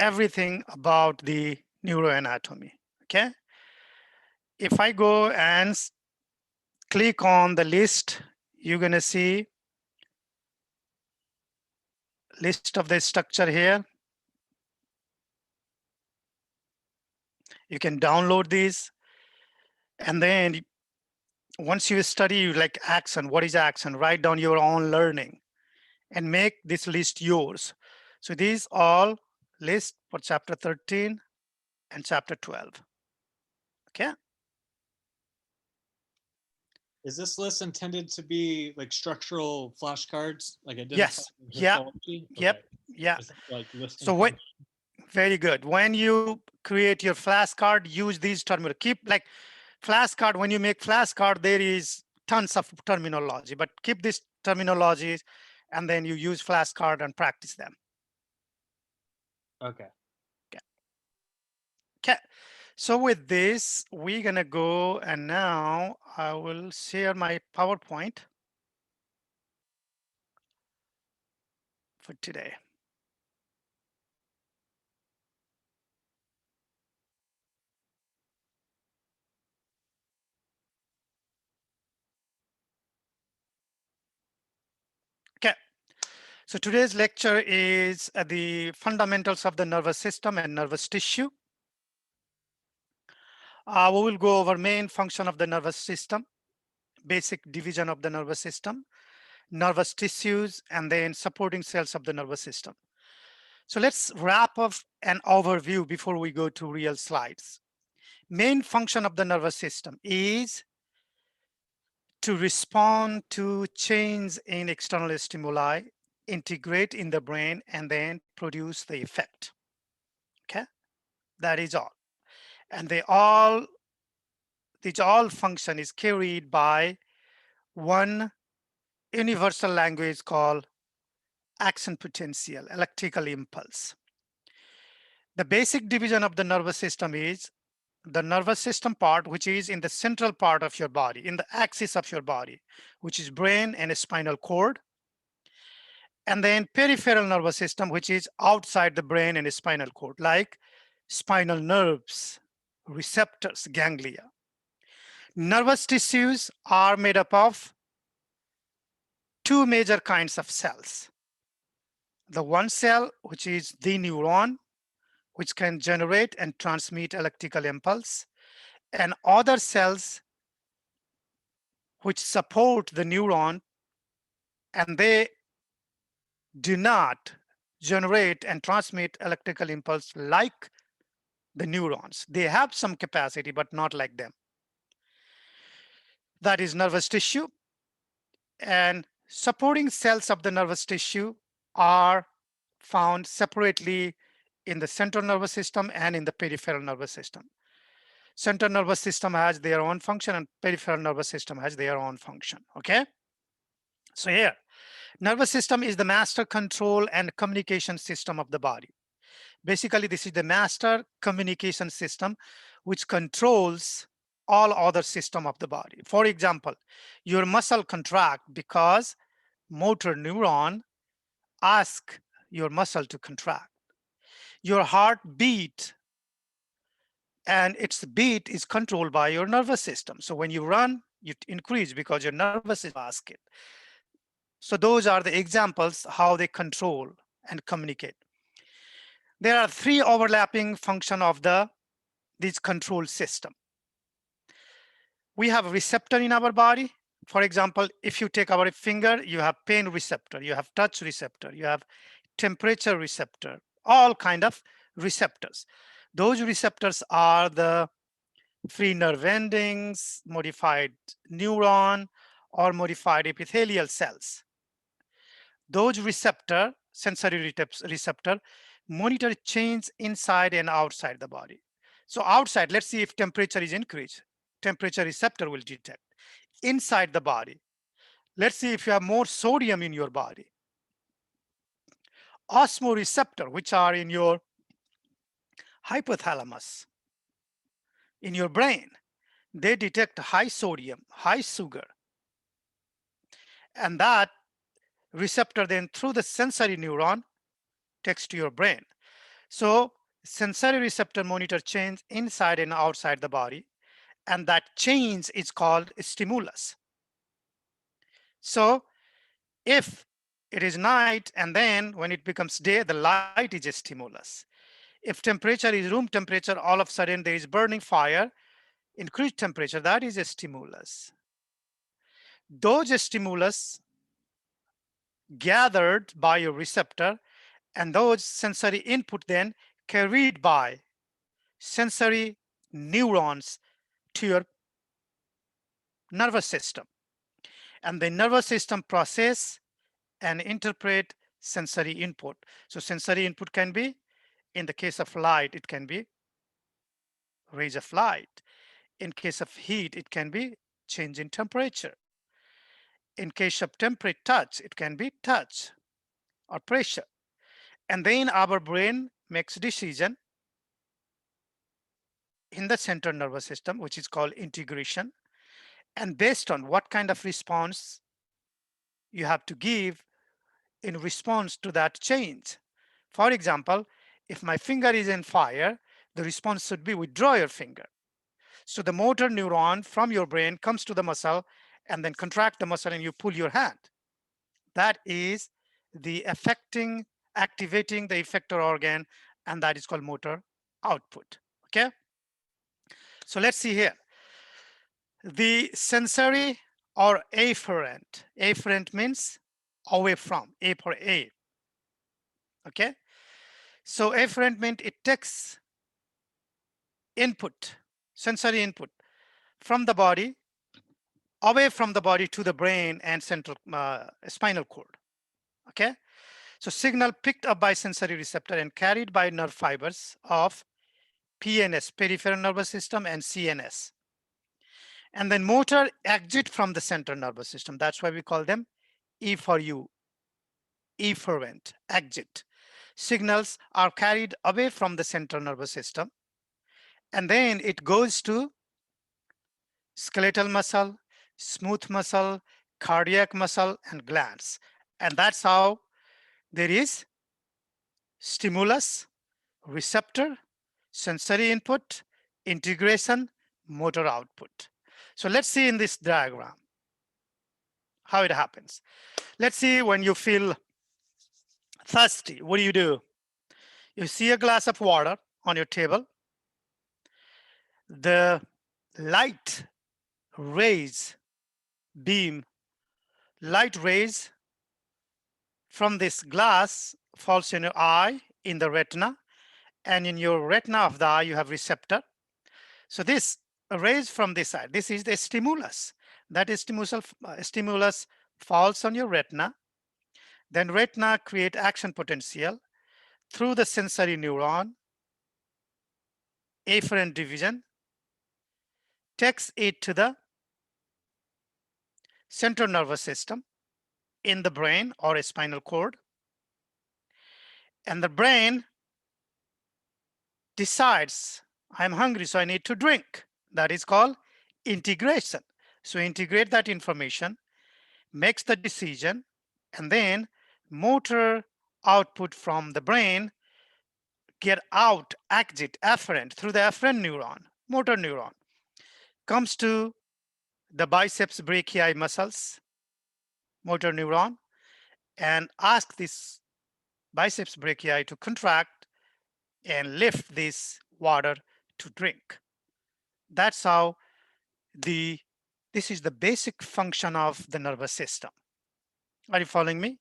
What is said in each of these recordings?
everything about the neuroanatomy. Okay. If I go and click on the list, you're going to see list of the structure here. You can download these, and then once you study like axon, what is axon? Write down your own learning and make this list yours. So these all list for chapter 13 and chapter 12. Okay. Is this list intended to be like structural flashcards, like identifying Yes. Yeah. histology? Yep. Okay. Yeah. Is it like listing So what? function? Very good. When you create your flashcard, use these terminology. Keep like flashcard. When you make flashcard, there is tons of terminology, but keep these terminologies, and then you use flashcard and practice them. Okay. Okay. Okay. So with this, we're gonna go, and now I will share my PowerPoint for today. Okay. So today's lecture is the fundamentals of the nervous system and nervous tissue. We will go over main function of the nervous system, basic division of the nervous system, nervous tissues, and then supporting cells of the nervous system. So let's wrap up an overview before we go to real slides. Main function of the nervous system is to respond to change in external stimuli, integrate in the brain, and then produce the effect. Okay, that is all. And this all function is carried by one universal language called axon potential, electrical impulse. The basic division of the nervous system is the nervous system part, which is in the central part of your body, in the axis of your body, which is brain and spinal cord. And then peripheral nervous system, which is outside the brain and spinal cord, like spinal nerves, receptors, ganglia. Nervous tissues are made up of two major kinds of cells. The one cell, which is the neuron, which can generate and transmit electrical impulse, and other cells which support the neuron, and they do not generate and transmit electrical impulse like the neurons. They have some capacity, but not like them. That is nervous tissue. And supporting cells of the nervous tissue are found separately in the central nervous system and in the peripheral nervous system. Central nervous system has their own function and peripheral nervous system has their own function. Okay. So here, nervous system is the master control and communication system of the body. Basically, this is the master communication system which controls all other system of the body. For example, your muscle contract because motor neuron ask your muscle to contract. Your heart beat and its beat is controlled by your nervous system. So when you run, you increase because your nervous system asks it. So those are the examples how they control and communicate. There are three overlapping function of this control system. We have a receptor in our body. For example, if you take our finger, you have pain receptor, you have touch receptor, you have temperature receptor, all kind of receptors. Those receptors are the free nerve endings, modified neuron, or modified epithelial cells. Those sensory receptor, monitor change inside and outside the body. So outside, let's see if temperature is increased. Temperature receptor will detect. Inside the body, let's see if you have more sodium in your body. Osmoreceptor, which are in your hypothalamus, in your brain, they detect high sodium, high sugar. And that receptor then through the sensory neuron takes to your brain. So sensory receptor monitor change inside and outside the body, and that change is called stimulus. So if it is night and then when it becomes day, the light is a stimulus. If temperature is room temperature, all of a sudden there is burning fire, increased temperature, that is a stimulus. Those stimulus gathered by your receptor and those sensory input then carried by sensory neurons to your nervous system, and the nervous system process and interpret sensory input. So sensory input can be, in the case of light, it can be rays of light. In case of heat, it can be change in temperature. In case of temperate touch, it can be touch or pressure. And then our brain makes decision in the central nervous system, which is called integration. And based on what kind of response you have to give in response to that change. For example, if my finger is in fire, the response should be withdraw your finger. So the motor neuron from your brain comes to the muscle and then contract the muscle and you pull your hand. That is the affecting, activating the effector organ, and that is called motor output. Okay. So let's see here. The sensory or afferent. Afferent means away from, A for A. Okay. So afferent means it takes input, sensory input from the body, away from the body to the brain and central spinal cord. Okay. So signal picked up by sensory receptor and carried by nerve fibers of PNS, peripheral nervous system, and CNS. And then motor exit from the central nervous system. That's why we call them E for U, efferent, exit. Signals are carried away from the central nervous system, and then it goes to skeletal muscle, smooth muscle, cardiac muscle, and glands. And that's how there is stimulus, receptor, sensory input, integration, motor output. So let's see in this diagram how it happens. Let's see when you feel thirsty, what do? You see a glass of water on your table. The light rays, beam, light rays from this glass falls in your eye, in the retina, and in your retina of the eye, you have receptor. So this rays from this side, this is the stimulus. That is stimulus falls on your retina. Then retina create action potential through the sensory neuron, afferent division, takes it to the central nervous system in the brain or a spinal cord. And the brain decides, I'm hungry, so I need to drink. That is called integration. So integrate that information, makes the decision, and then motor output from the brain get out, exit, afferent through the afferent neuron, motor neuron, comes to the biceps brachii muscles, motor neuron, and ask this biceps brachii to contract and lift this water to drink. That's how this is the basic function of the nervous system. Are you following me?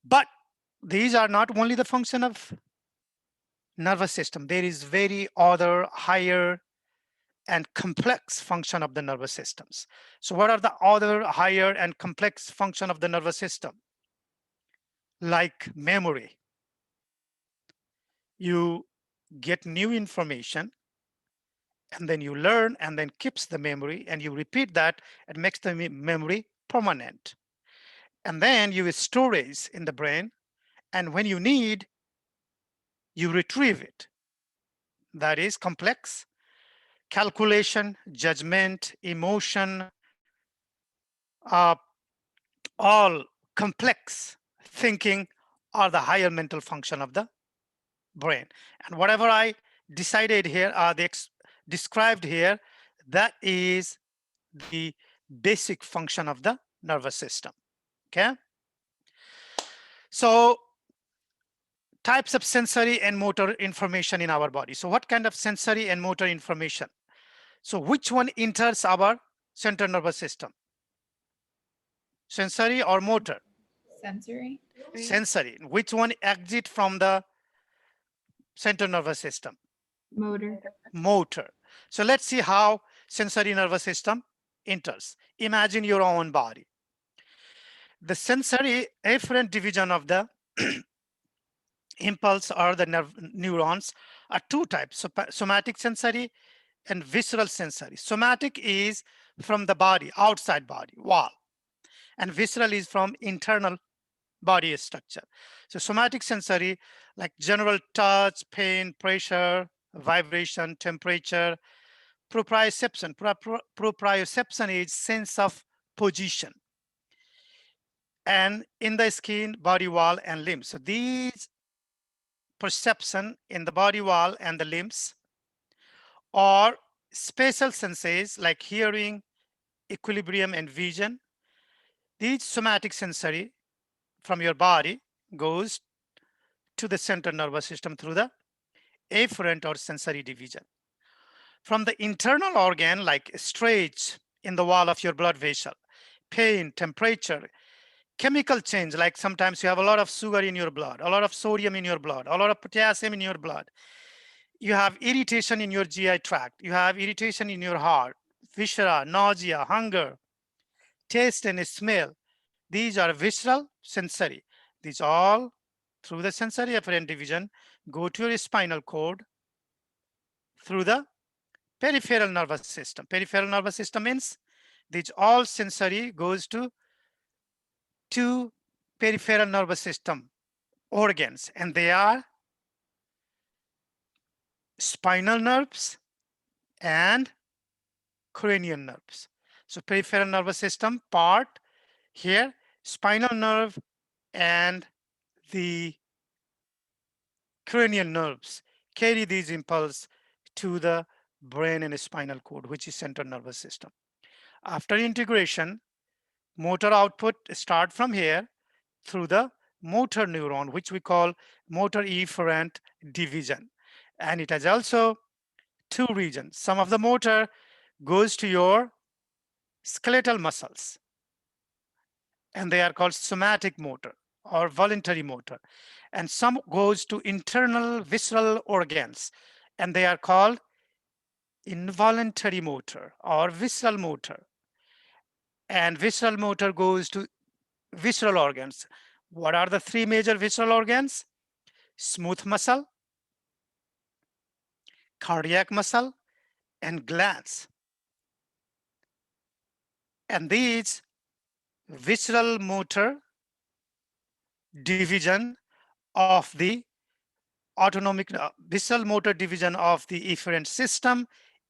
But these are not only the function of nervous system. There is very other higher and complex function of the nervous systems. So what are the other higher and complex function of the nervous system? Like memory. You get new information and then you learn and then keeps the memory and you repeat that and makes the memory permanent. And then you storage in the brain, and when you need, you retrieve it. That is complex. Calculation, judgment, emotion, uh, all complex thinking are the higher mental function of the brain. And whatever I decided here, described here, that is the basic function of the nervous system. Okay. So types of sensory and motor information in our body. So what kind of sensory and motor information? So which one enters our central nervous system? Sensory or motor? Sensory. Sensory. Which one exit from the central nervous system? Motor. Motor. So let's see how sensory nervous system enters. Imagine your own body. The sensory efferent division of the impulse or the neurons are two types: somatic sensory and visceral sensory. Somatic is from the body, outside body, wall, and visceral is from internal body structure. So somatic sensory, like general touch, pain, pressure, vibration, temperature. Proprioception. Proprioception is sense of position, and in the skin, body wall, and limbs. So these perception in the body wall and the limbs, or spatial senses like hearing, equilibrium, and vision. These somatic sensory from your body goes to the central nervous system through the afferent or sensory division. From the internal organ like stretch in the wall of your blood vessel, pain, temperature, chemical change, like sometimes you have a lot of sugar in your blood, a lot of sodium in your blood, a lot of potassium in your blood. You have irritation in your GI tract, you have irritation in your heart, viscera, nausea, hunger, taste and smell. These are visceral sensory. These all through the sensory afferent division go to your spinal cord through the peripheral nervous system. Peripheral nervous system means these all sensory goes to two peripheral nervous system organs, and they are spinal nerves and cranial nerves. So peripheral nervous system part here, spinal nerve and the cranial nerves carry these impulse to the brain and spinal cord, which is central nervous system. After integration, motor output start from here through the motor neuron, which we call motor efferent division. And it has also two regions. Some of the motor goes to your skeletal muscles, and they are called somatic motor or voluntary motor. And some goes to internal visceral organs, and they are called involuntary motor or visceral motor. And visceral motor goes to visceral organs. What are the three major visceral organs? Smooth muscle, cardiac muscle, and glands. And these visceral motor division of the autonomic visceral motor division of the efferent system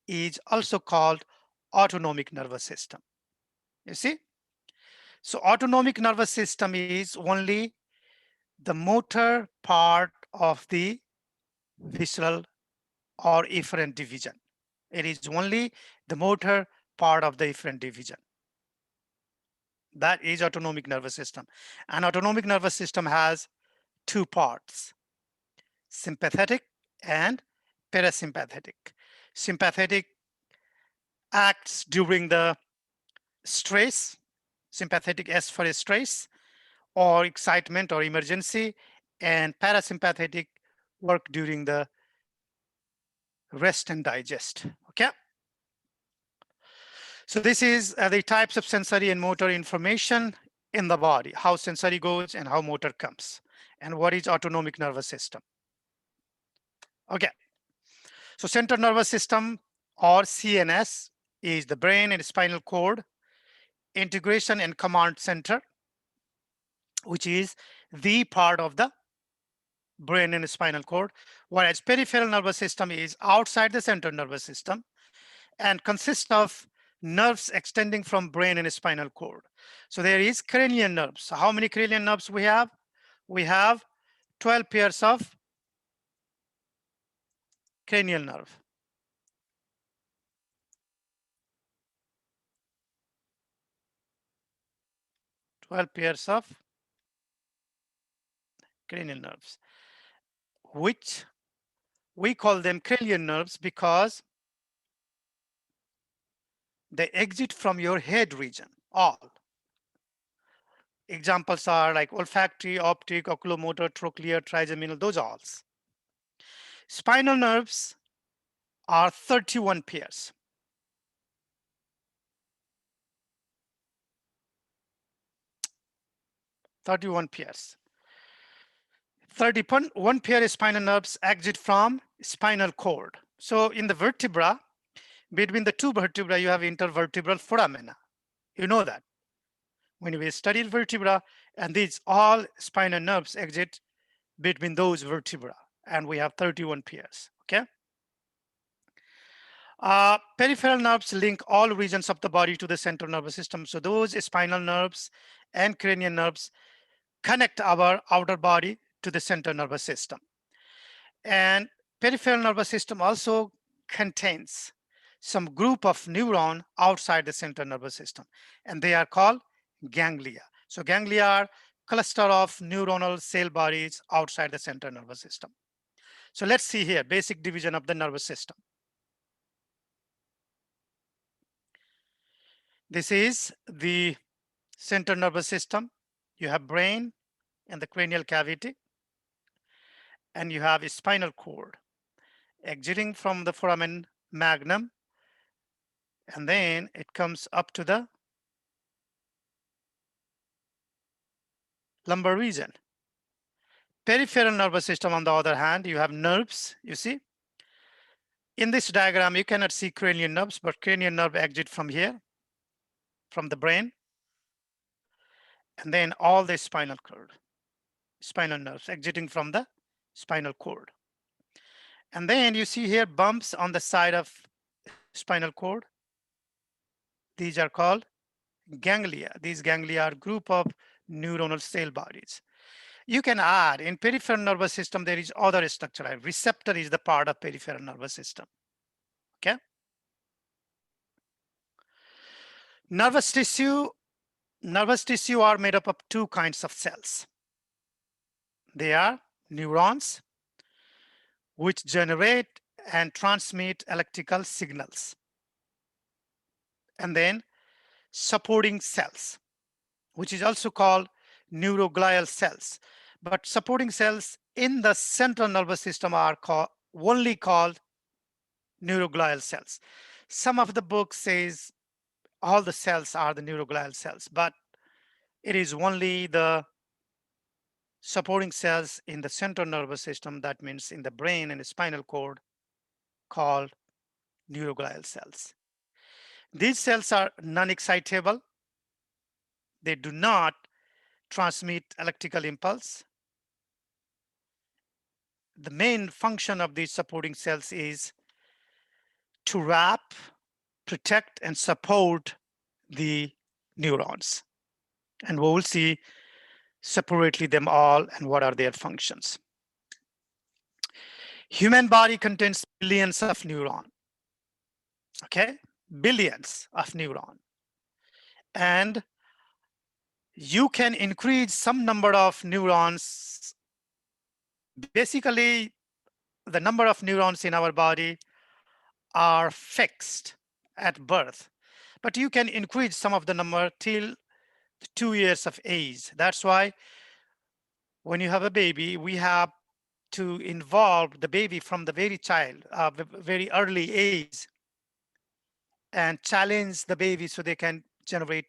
is also called autonomic nervous system. You see? So autonomic nervous system is only the motor part of the visceral or efferent division. It is only the motor part of the efferent division. That is autonomic nervous system. And autonomic nervous system has two parts: sympathetic and parasympathetic. Sympathetic acts during the stress, sympathetic S for stress or excitement or emergency, and parasympathetic work during the rest and digest. Okay. So this is the types of sensory and motor information in the body, how sensory goes and how motor comes, and what is autonomic nervous system. Okay. So central nervous system or CNS is the brain and spinal cord integration and command center, which is the part of the brain and spinal cord, whereas peripheral nervous system is outside the central nervous system and consists of nerves extending from brain and spinal cord. So there is cranial nerves. So how many cranial nerves we have? We have 12 pairs of cranial nerve. Twelve pairs of cranial nerves, which we call them cranial nerves because they exit from your head region. All examples are like olfactory, optic, oculomotor, trochlear, trigeminal, those all. Spinal nerves are 31 pairs. 31 pairs. 31 pair of spinal nerves exit from spinal cord. So in the vertebra, between the two vertebrae, you have intervertebral foramina. You know that. When we studied vertebra, and these all spinal nerves exit between those vertebra, and we have 31 pairs, okay? Peripheral nerves link all regions of the body to the central nervous system. So those spinal nerves and cranial nerves connect our outer body to the central nervous system. And peripheral nervous system also contains some group of neuron outside the central nervous system, and they are called ganglia. So ganglia are cluster of neuronal cell bodies outside the central nervous system. So let's see here, basic division of the nervous system. This is the central nervous system. You have brain and the cranial cavity, and you have a spinal cord exiting from the foramen magnum, and then it comes up to the lumbar region. Peripheral nervous system, on the other hand, you have nerves, you see. In this diagram, you cannot see cranial nerves, but cranial nerve exit from here, from the brain, and then all the spinal cord, spinal nerves exiting from the spinal cord. And then you see here bumps on the side of spinal cord. These are called ganglia. These ganglia are group of neuronal cell bodies. You can add in peripheral nervous system, there is other structure. Receptor is the part of peripheral nervous system. Okay. Nervous tissue are made up of two kinds of cells. They are neurons, which generate and transmit electrical signals, and then supporting cells, which is also called neuroglial cells. But supporting cells in the central nervous system are only called neuroglial cells. Some of the book says all the cells are the neuroglial cells, but it is only the supporting cells in the central nervous system, that means in the brain and the spinal cord, called neuroglial cells. These cells are non-excitable. They do not transmit electrical impulse. The main function of these supporting cells is to wrap, protect, and support the neurons. And we will see separately them all and what are their functions. Human body contains billions of neurons. Okay, billions of neurons. And you can increase some number of neurons. Basically, the number of neurons in our body are fixed at birth, but you can increase some of the number till 2 years of age. That's why when you have a baby, we have to involve the baby from the very early age, and challenge the baby so they can generate,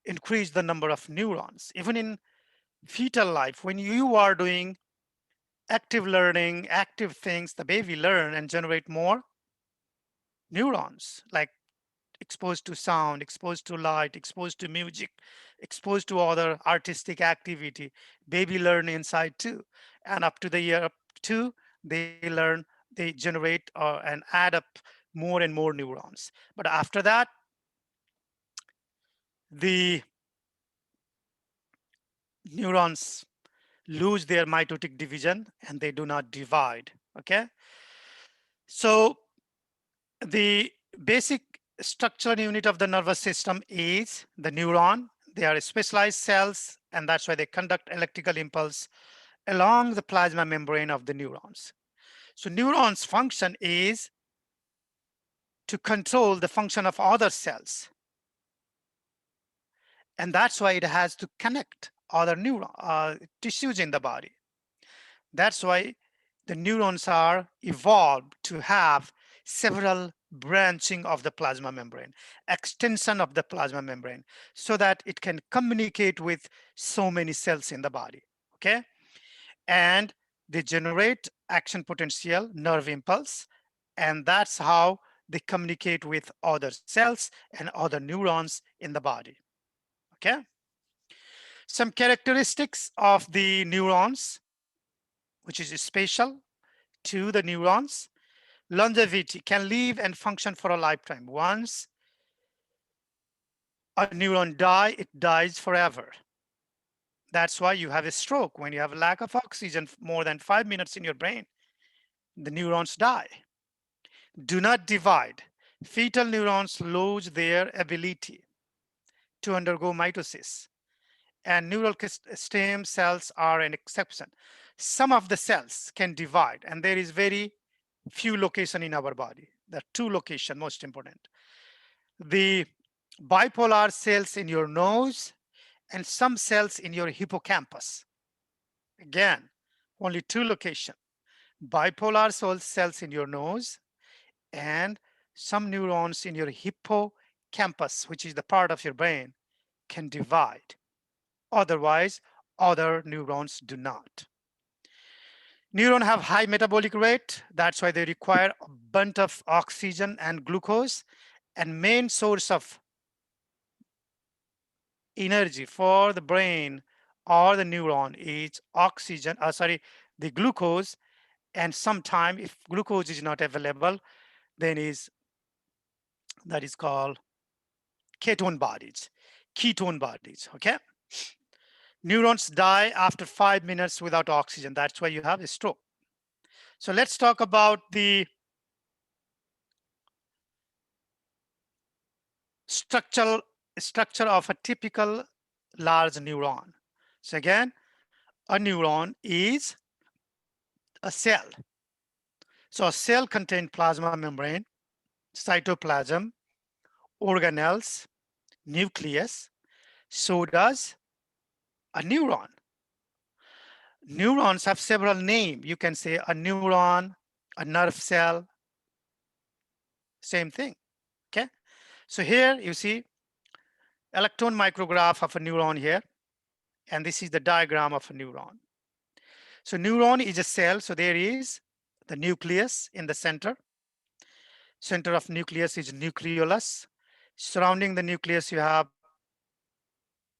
increase the number of neurons. Even in fetal life, when you are doing active learning, active things, the baby learn and generate more neurons, like exposed to sound, exposed to light, exposed to music, exposed to other artistic activity. Baby learn inside too. And up to the year 2, they learn, they generate and add up more and more neurons. But after that, the neurons lose their mitotic division and they do not divide. Okay. So the basic structural unit of the nervous system is the neuron. They are specialized cells, and that's why they conduct electrical impulse along the plasma membrane of the neurons. So neurons function is to control the function of other cells. And that's why it has to connect other neuron tissues in the body. That's why the neurons are evolved to have several branching of the plasma membrane, extension of the plasma membrane, so that it can communicate with so many cells in the body. Okay, and they generate action potential nerve impulse, and that's how they communicate with other cells and other neurons in the body. Okay, some characteristics of the neurons, which is special to the neurons. Longevity, can live and function for a lifetime. Once a neuron die, it dies forever. That's why you have a stroke. When you have a lack of oxygen more than 5 minutes in your brain, the neurons die. Do not divide. Fetal neurons lose their ability to undergo mitosis, and neural stem cells are an exception. Some of the cells can divide, and there is very few location in our body. There are two locations most important. The bipolar cells in your nose and some cells in your hippocampus. Again, only two locations. Bipolar cells in your nose and some neurons in your hippocampus, which is the part of your brain, can divide. Otherwise, other neurons do not. Neurons have high metabolic rate. That's why they require a bunch of oxygen and glucose. And main source of energy for the brain or the neuron is oxygen, the glucose. And sometime if glucose is not available, then that is called ketone bodies, okay? Neurons die after 5 minutes without oxygen. That's why you have a stroke. So let's talk about the structure of a typical large neuron. So again, a neuron is a cell. So a cell contains plasma membrane, cytoplasm, organelles, nucleus. So does a neuron. Neurons have several names. You can say a neuron, a nerve cell, same thing, okay? So here you see electron micrograph of a neuron here, and this is the diagram of a neuron. So neuron is a cell, so there is the nucleus in the center. Center of nucleus is nucleolus. Surrounding the nucleus, you have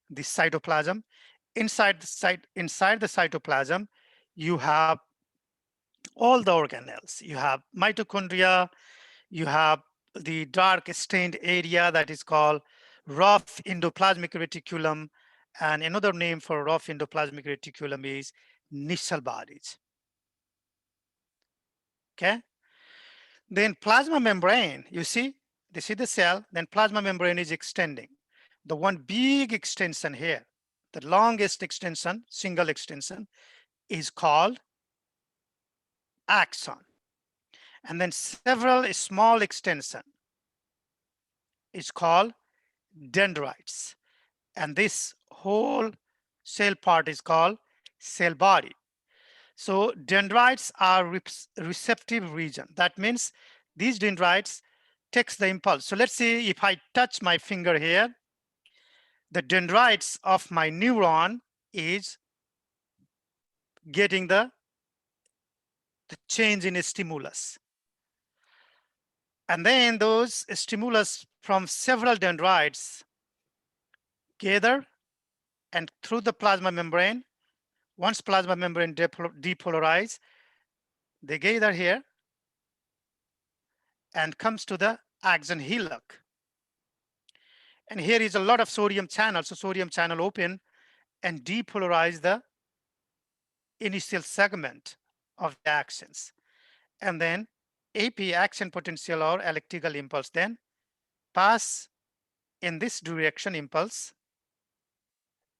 the cytoplasm. Inside the cytoplasm, you have all the organelles. You have mitochondria, you have the dark stained area that is called rough endoplasmic reticulum, and another name for rough endoplasmic reticulum is Nischel bodies. Okay. Then plasma membrane, you see, this is the cell, then plasma membrane is extending. The one big extension here, the longest extension, single extension, is called axon. And then several small extension is called dendrites. And this whole cell part is called cell body. So dendrites are receptive region. That means these dendrites takes the impulse. So let's see if I touch my finger here, the dendrites of my neuron is getting the change in a stimulus. And then those stimulus from several dendrites gather and through the plasma membrane. Once plasma membrane depolarize, they gather here and comes to the axon hillock. And here is a lot of sodium channel. So sodium channel open and depolarize the initial segment of the axons. And then AP, action potential or electrical impulse, then pass in this direction impulse,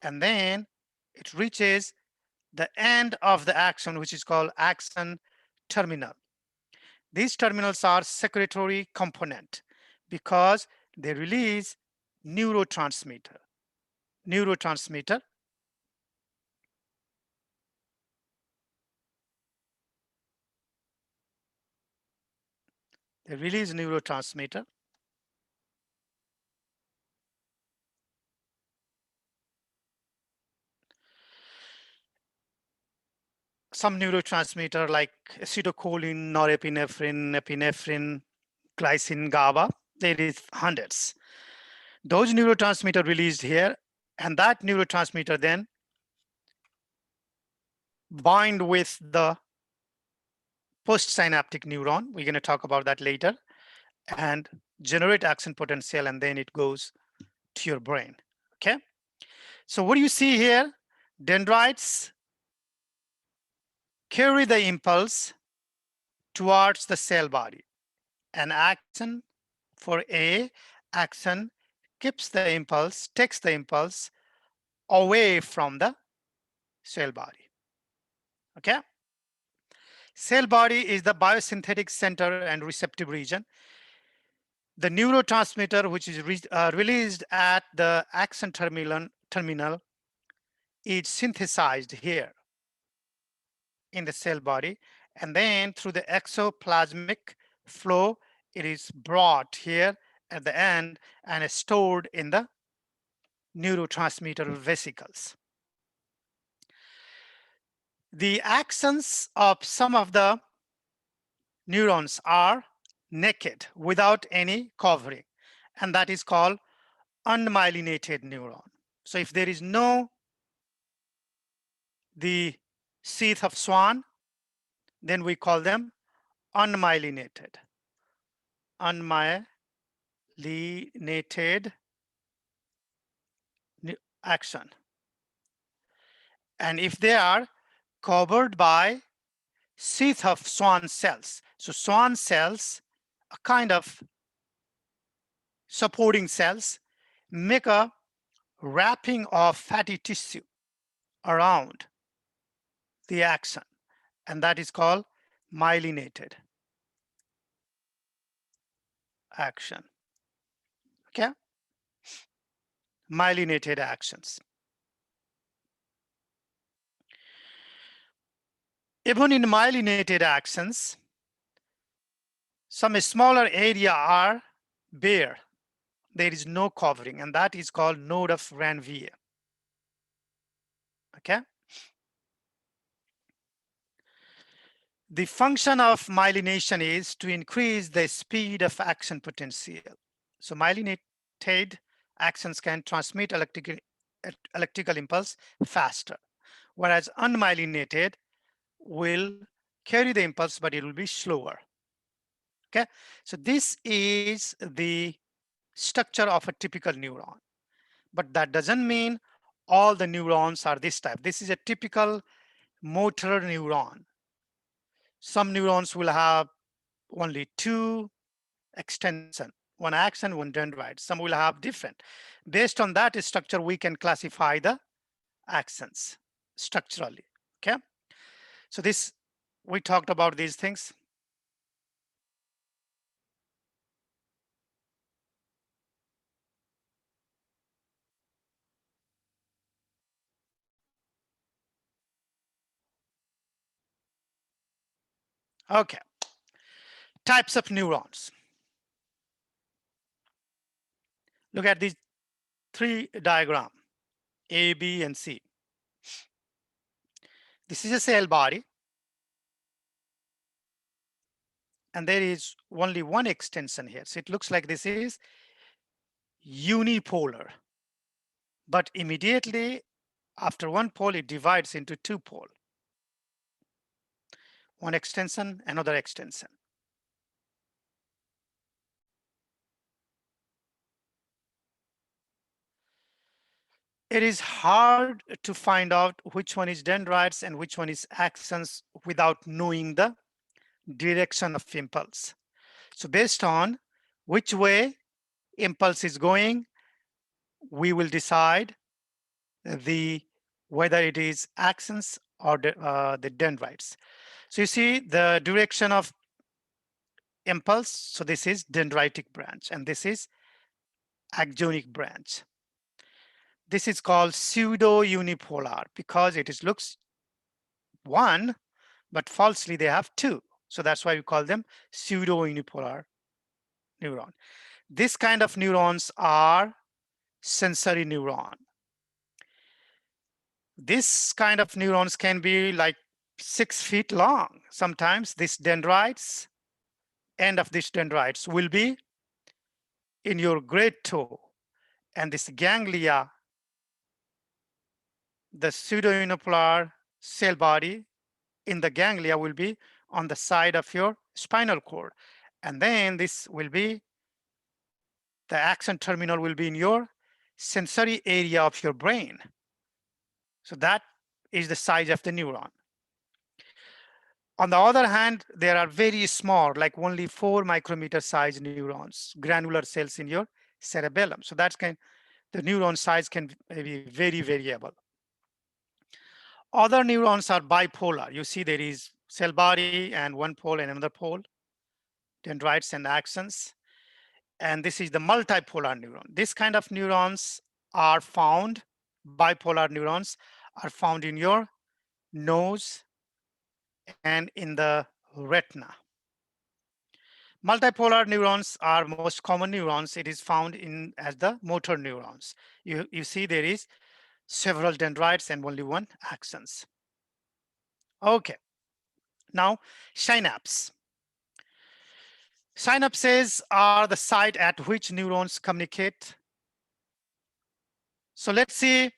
and then it reaches the end of the axon, which is called axon terminal. These terminals are secretory component because they release neurotransmitter. Neurotransmitter. They release neurotransmitter. Some neurotransmitter like acetylcholine, norepinephrine, epinephrine, glycine, GABA, there is hundreds. Those neurotransmitter released here, and that neurotransmitter then bind with the postsynaptic neuron. We're going to talk about that later, and generate action potential, and then it goes to your brain. Okay. So what do you see here? Dendrites carry the impulse towards the cell body. An axon for A, axon keeps the impulse, takes the impulse away from the cell body. Okay. Cell body is the biosynthetic center and receptive region. The neurotransmitter, which is released at the axon terminal, is synthesized here in the cell body, and then through the exoplasmic flow, it is brought here at the end and is stored in the neurotransmitter vesicles. The axons of some of the neurons are naked without any covering, and that is called unmyelinated neuron. So if there is no the sheath of swan, then we call them unmyelinated. Unmyelinated axon. And if they are covered by sheath of swan cells, so swan cells, a kind of supporting cells, make a wrapping of fatty tissue around the axon, and that is called myelinated axon. Okay, myelinated axons. Even in myelinated axons, some smaller area are bare. There is no covering, and that is called node of Ranvier. Okay. The function of myelination is to increase the speed of action potential. So myelinated axons can transmit electrical impulse faster, whereas unmyelinated will carry the impulse, but it will be slower. Okay, so this is the structure of a typical neuron, but that doesn't mean all the neurons are this type. This is a typical motor neuron. Some neurons will have only two extension, one axon, one dendrite. Some will have different. Based on that structure, we can classify the axons structurally. Okay, so this, we talked about these things. Okay, types of neurons. Look at these three diagrams, A, B, and C. This is a cell body, and there is only one extension here. So it looks like this is unipolar, but immediately after one pole, it divides into two poles. One extension, another extension. It is hard to find out which one is dendrites and which one is axons without knowing the direction of impulse. So based on which way impulse is going, we will decide the whether it is axons or the dendrites. So you see the direction of impulse. So this is dendritic branch and this is axonic branch. This is called pseudo unipolar because it is looks one, but falsely they have two. So that's why we call them pseudo unipolar neuron. This kind of neurons are sensory neuron. This kind of neurons can be like 6 feet long. Sometimes these dendrites, end of these dendrites will be in your great toe, and this ganglia, the pseudounipolar cell body in the ganglia will be on the side of your spinal cord. And then this will be, the axon terminal will be in your sensory area of your brain. So that is the size of the neuron. On the other hand, there are very small, like only 4 micrometer size neurons, granular cells in your cerebellum. So that's the neuron size can be very variable. Other neurons are bipolar. You see there is cell body and one pole and another pole, dendrites and axons. And this is the multipolar neuron. This kind of neurons are found, bipolar neurons are found in your nose and in the retina. Multipolar neurons are most common neurons. It is found in as the motor neurons. You see there is several dendrites and only one axons. Okay, now synapse. Synapses are the site at which neurons communicate. So let's see,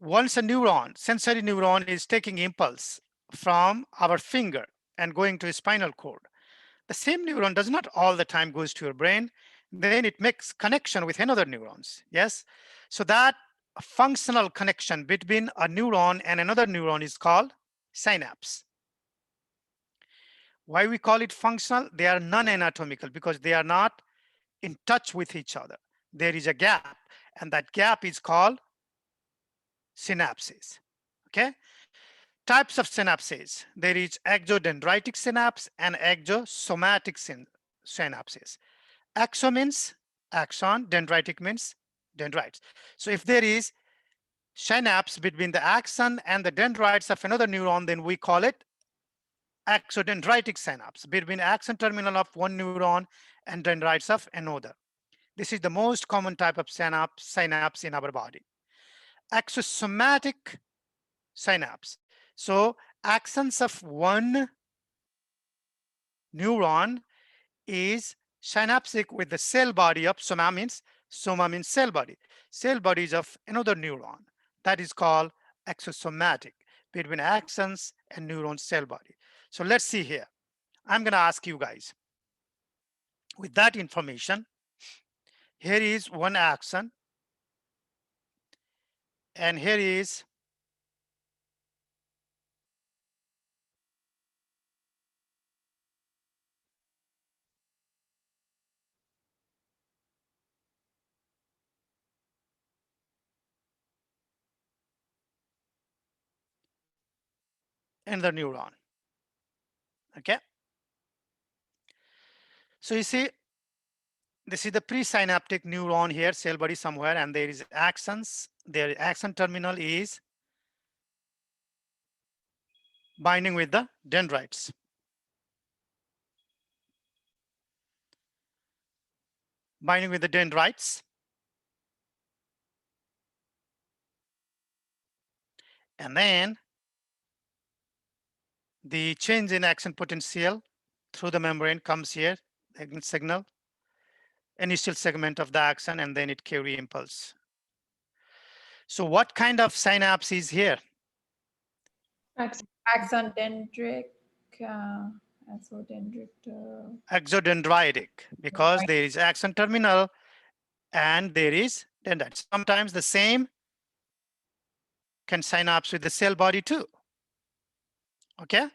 once a neuron, sensory neuron is taking impulse from our finger and going to a spinal cord, the same neuron does not all the time goes to your brain. Then it makes connection with another neurons. Yes. So that functional connection between a neuron and another neuron is called synapse. Why we call it functional? They are non-anatomical because they are not in touch with each other. There is a gap, and that gap is called synapses. Okay. Types of synapses. There is axodendritic synapse and axosomatic synapses. Axo means axon, dendritic means dendrites. So if there is synapse between the axon and the dendrites of another neuron, then we call it axodendritic synapse between axon terminal of one neuron and dendrites of another. This is the most common type of synapse in our body. Axosomatic synapse. So axons of one neuron is synaptic with the cell body of soma means cell bodies of another neuron. That is called axosomatic between axons and neuron cell body. So let's see here. I'm going to ask you guys, with that information, here is one axon and here is another neuron. Okay. So you see, this is the presynaptic neuron here, cell body somewhere, and there is axons. Their axon terminal is binding with the dendrites. Binding with the dendrites. And then the change in axon potential through the membrane comes here, signal, initial segment of the axon, and then it carry impulse. So what kind of synapse is here? Axodendric. Axodendric. Axodendritic, because there is axon terminal and there is dendrite. Sometimes the same can synapse with the cell body too. Okay,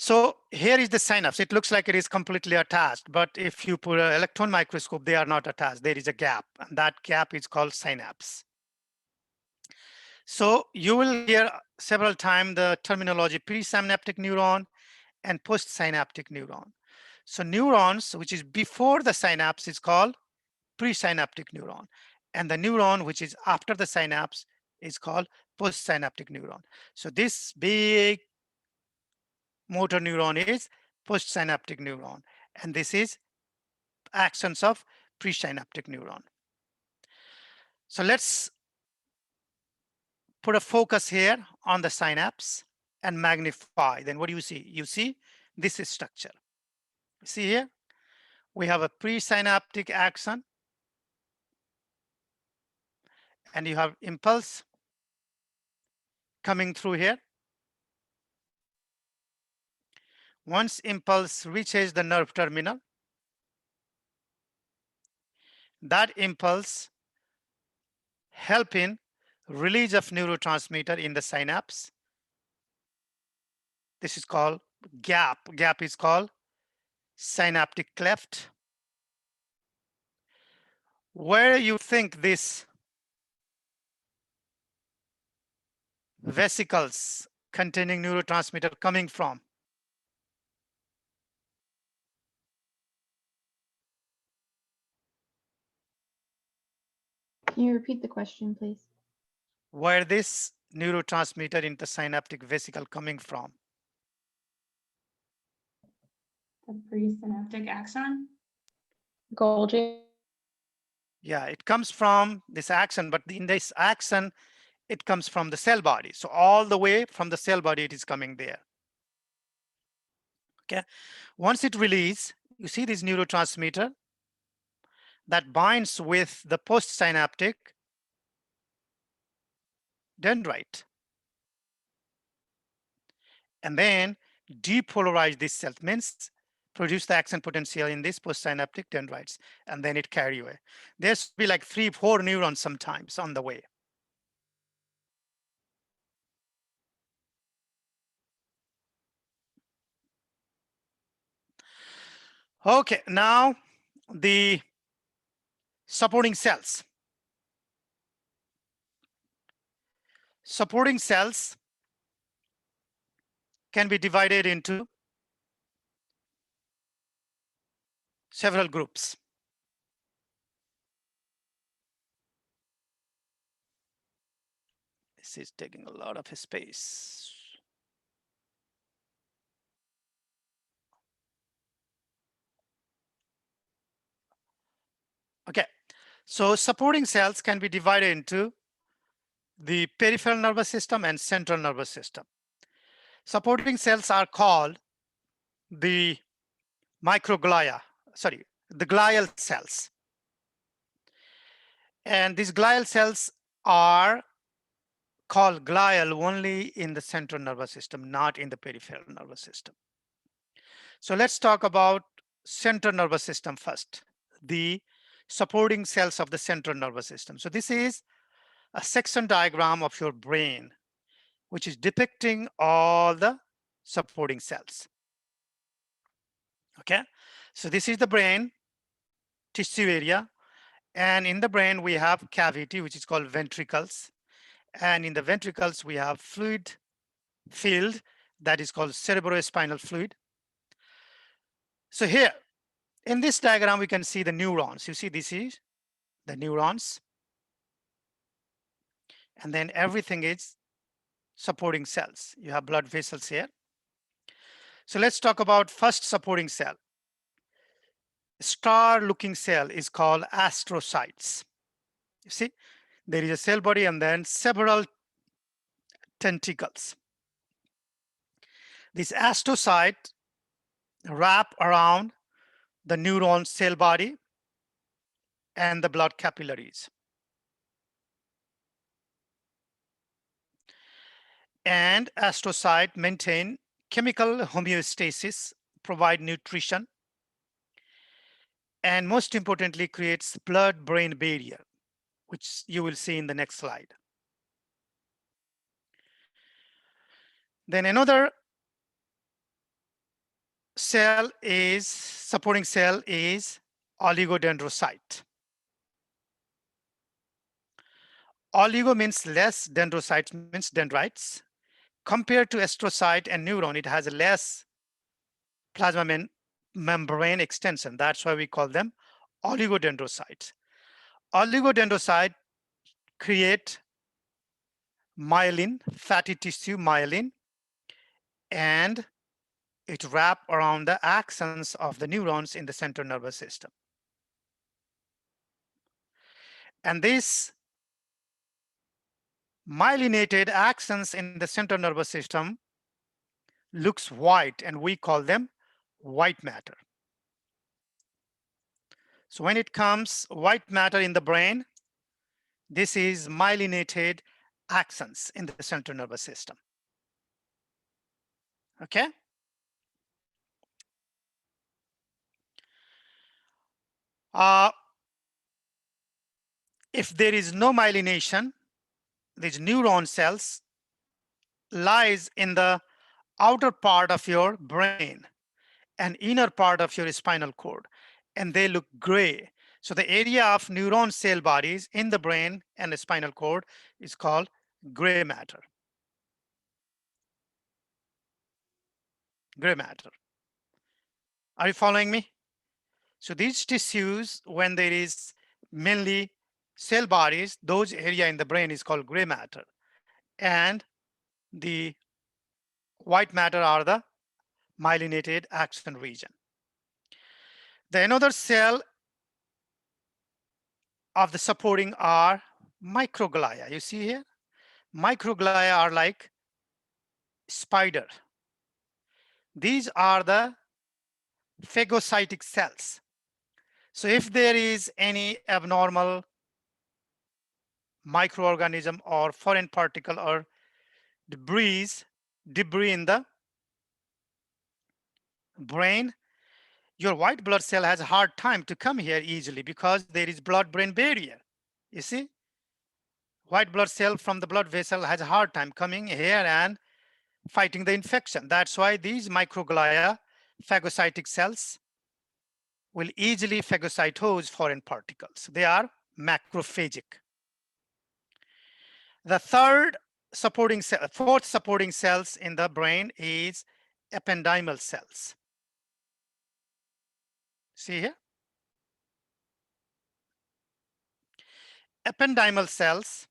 So here is the synapse. It looks like it is completely attached, but if you put an electron microscope, they are not attached. There is a gap, and that gap is called synapse. So you will hear several times the terminology presynaptic neuron and postsynaptic neuron. So neurons, which is before the synapse, is called presynaptic neuron. And the neuron, which is after the synapse, is called postsynaptic neuron. So this big motor neuron is postsynaptic neuron. And this is axons of presynaptic neuron. So let's put a focus here on the synapse and magnify. Then what do you see? You see this is structure. See here, we have a presynaptic axon, and you have impulse coming through here. Once impulse reaches the nerve terminal, that impulse help in release of neurotransmitter in the synapse. This is called gap. Gap is called synaptic cleft. Where you think this vesicles containing neurotransmitter coming from? Can you repeat the question, please? Where this neurotransmitter in the synaptic vesicle coming from? The presynaptic axon. Golgi. Yeah, it comes from this axon, but in this axon, it comes from the cell body. So all the way from the cell body, it is coming there. Okay. Once it release, you see this neurotransmitter that binds with the postsynaptic dendrite, and then depolarize this cell, means produce the axon potential in this postsynaptic dendrites, and then it carry away. There's be like 3-4 neurons sometimes on the way. Okay, now the supporting cells. Supporting cells can be divided into several groups. This is taking a lot of space. Okay, so supporting cells can be divided into the peripheral nervous system and central nervous system. Supporting cells are called the microglia, sorry, the glial cells. And these glial cells are called glial only in the central nervous system, not in the peripheral nervous system. So let's talk about central nervous system first, the supporting cells of the central nervous system. So this is a section diagram of your brain, which is depicting all the supporting cells. Okay, so this is the brain tissue area, and in the brain we have cavity, which is called ventricles, and in the ventricles we have fluid field that is called cerebrospinal fluid. So here in this diagram we can see the neurons. You see this is the neurons, and then everything is supporting cells. You have blood vessels here. So let's talk about first supporting cell. Star looking cell is called astrocytes. You see, there is a cell body and then several tentacles. This astrocyte wrap around the neuron cell body and the blood capillaries. And astrocyte maintain chemical homeostasis, provide nutrition, and most importantly creates blood-brain barrier, which you will see in the next slide. Then another supporting cell is oligodendrocyte. Oligo means less, dendrocytes means dendrites. Compared to astrocyte and neuron, it has a less plasma membrane extension. That's why we call them oligodendrocytes. Oligodendrocyte create myelin, fatty tissue myelin, and it wrap around the axons of the neurons in the central nervous system. And these myelinated axons in the central nervous system looks white, and we call them white matter. So when it comes white matter in the brain, this is myelinated axons in the central nervous system. Okay? If there is no myelination, these neuron cells lies in the outer part of your brain and inner part of your spinal cord, and they look gray. So the area of neuron cell bodies in the brain and the spinal cord is called gray matter. Gray matter. Are you following me? So these tissues, when there is mainly cell bodies, those area in the brain is called gray matter. And the white matter are the myelinated axon region. The another cell of the supporting are microglia. You see here? Microglia are like spider. These are the phagocytic cells. So if there is any abnormal microorganism or foreign particle or debris in the brain, your white blood cell has a hard time to come here easily because there is blood-brain barrier. You see? White blood cell from the blood vessel has a hard time coming here and fighting the infection. That's why these microglia, phagocytic cells, will easily phagocytose foreign particles. They are macrophagic. The fourth supporting cells in the brain is ependymal cells. See here? Ependymal cells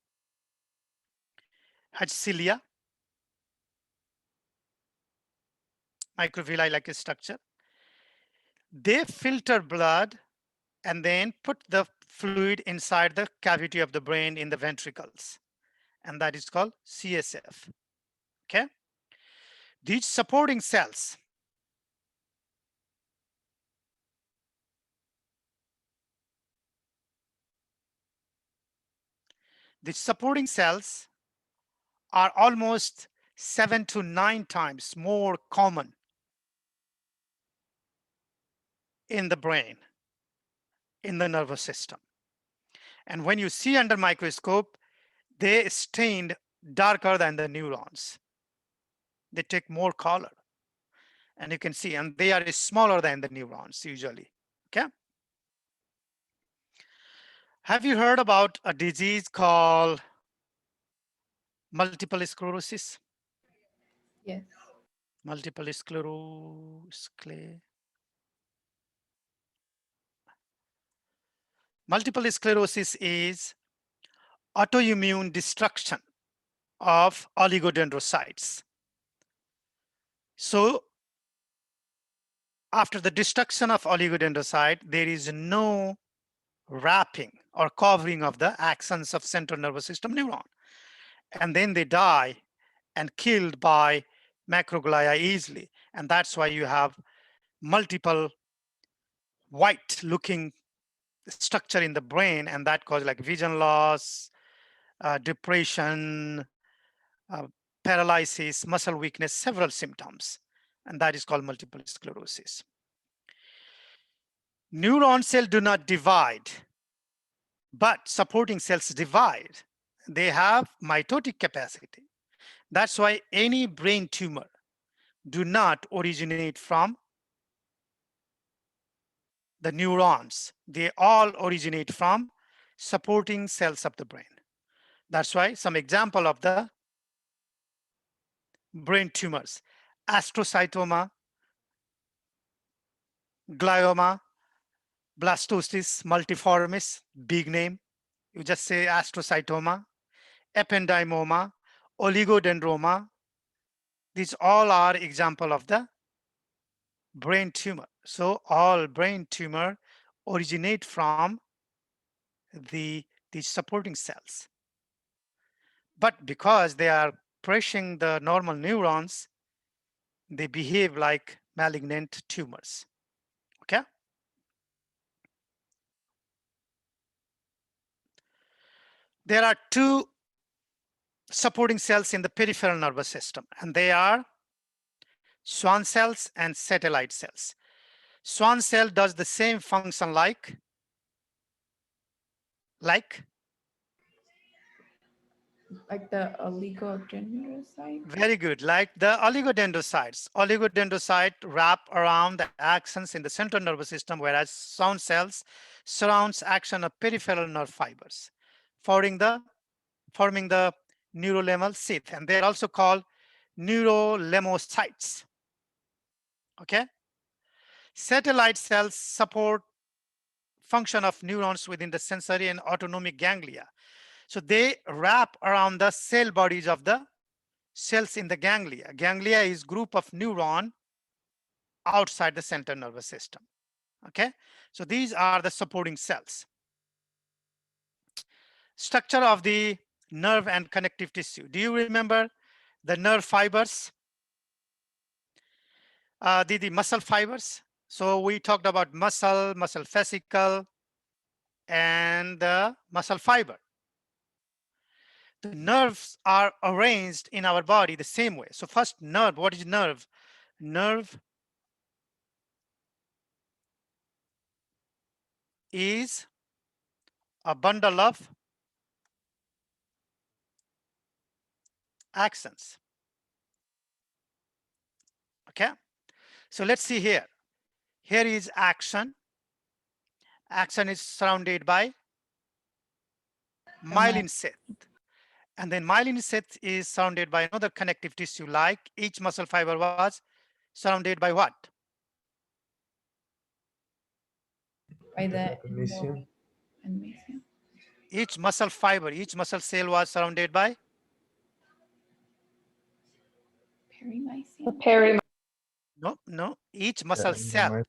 have cilia, microvilli like a structure. They filter blood and then put the fluid inside the cavity of the brain in the ventricles. And that is called CSF. Okay? These supporting cells are almost 7 to 9 times more common in the brain, in the nervous system. And when you see under microscope, they stained darker than the neurons. They take more color. And you can see, and they are smaller than the neurons usually. Okay? Have you heard about a disease called multiple sclerosis? Yes. Multiple sclerosis. Multiple sclerosis is autoimmune destruction of oligodendrocytes. So after the destruction of oligodendrocyte, there is no wrapping or covering of the axons of central nervous system neuron. And then they die and killed by macroglia easily. And that's why you have multiple white looking structure in the brain, and that causes like vision loss, depression, paralysis, muscle weakness, several symptoms. And that is called multiple sclerosis. Neuron cells do not divide, but supporting cells divide. They have mitotic capacity. That's why any brain tumor do not originate from the neurons, they all originate from supporting cells of the brain. That's why some example of the brain tumors: astrocytoma, glioma, blastocyst multiformis, big name. You just say astrocytoma, ependymoma, oligodendroma. These all are example of the brain tumor. So all brain tumor originate from these supporting cells. But because they are crushing the normal neurons, they behave like malignant tumors. Okay. There are two supporting cells in the peripheral nervous system, and they are Schwann cells and satellite cells. Schwann cell does the same function like the oligodendrocyte. very good, like the oligodendrocytes. Oligodendrocyte wrap around the axons in the central nervous system, whereas Schwann cells surrounds action of peripheral nerve fibers, forming the neurolemal sheath, and they are also called neurolemocytes. Okay. Satellite cells support function of neurons within the sensory and autonomic ganglia. So they wrap around the cell bodies of the cells in the ganglia. Ganglia is group of neuron outside the central nervous system. Okay, so these are the supporting cells. Structure of the nerve and connective tissue. Do you remember the nerve fibers? The muscle fibers. So we talked about muscle fascicle, and the muscle fiber. The nerves are arranged in our body the same way. So first, nerve. What is nerve? Nerve is a bundle of axons. Okay, so let's see here. Here is axon. Axon is surrounded by myelin sheath. And then myelin sheath is surrounded by another connective tissue, like each muscle fiber was surrounded by what? By the Magnesium. endomysium. Each muscle fiber, each muscle cell was surrounded by Perimysium. no. Each muscle cell,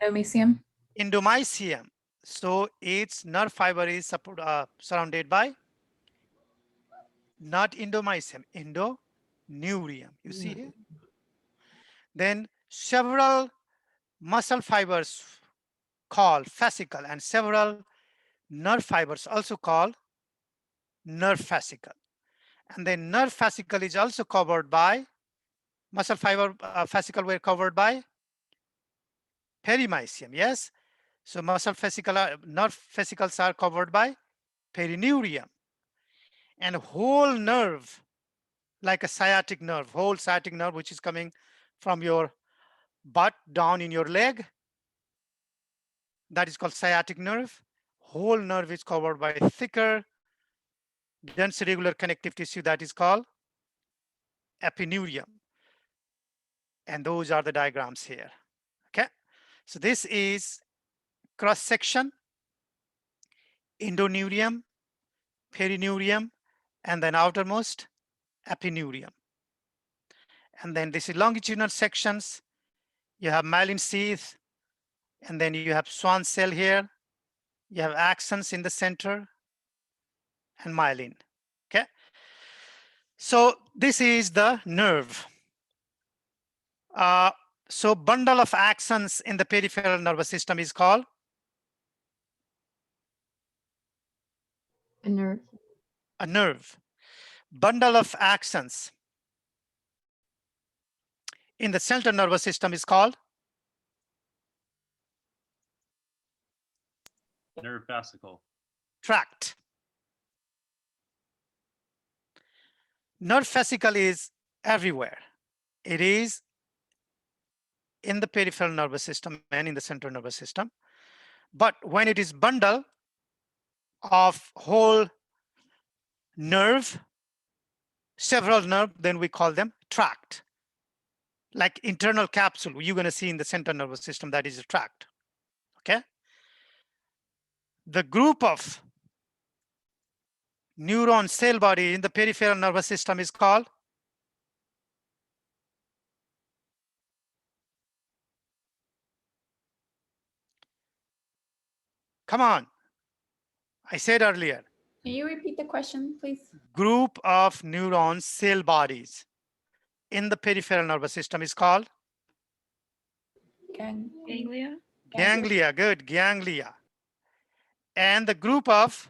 Endomysium. endomysium. So its nerve fiber is surrounded by not endomysium, endoneurium. You see here. Then several muscle fibers called fascicle and several nerve fibers also called nerve fascicle. And then nerve fascicle is also covered by muscle fiber fascicle were covered by perimysium. Yes. So muscle fascicle, nerve fascicles are covered by perineurium. And whole nerve, like a sciatic nerve, whole sciatic nerve, which is coming from your butt down in your leg, that is called sciatic nerve. Whole nerve is covered by thicker, dense irregular connective tissue that is called epineurium. And those are the diagrams here. Okay, so this is cross section, endoneurium, perineurium, and then outermost epineurium. And then this is longitudinal sections. You have myelin sheath, and then you have Schwann cell here. You have axons in the center and myelin. Okay, so this is the nerve. So bundle of axons in the peripheral nervous system is called A nerve. a nerve. Bundle of axons in the central nervous system is called nerve fascicle. tract. Nerve fascicle is everywhere. It is in the peripheral nervous system and in the central nervous system. But when it is bundle of whole nerve, several nerve, then we call them tract. Like internal capsule, you're going to see in the central nervous system, that is a tract. Okay. The group of neuron cell body in the peripheral nervous system is called come on. I said earlier, Can you repeat the question, please? group of neuron cell bodies in the peripheral nervous system is called Ganglia. ganglia. Good, ganglia. And the group of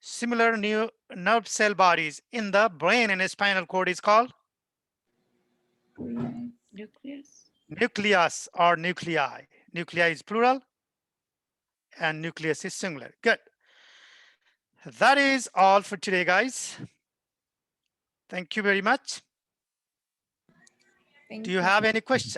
similar new nerve cell bodies in the brain and spinal cord is called Nucleus. nucleus or nuclei. Nuclei is plural and nucleus is singular. Good. That is all for today, guys. Thank you very much. Thank Do you have any questions?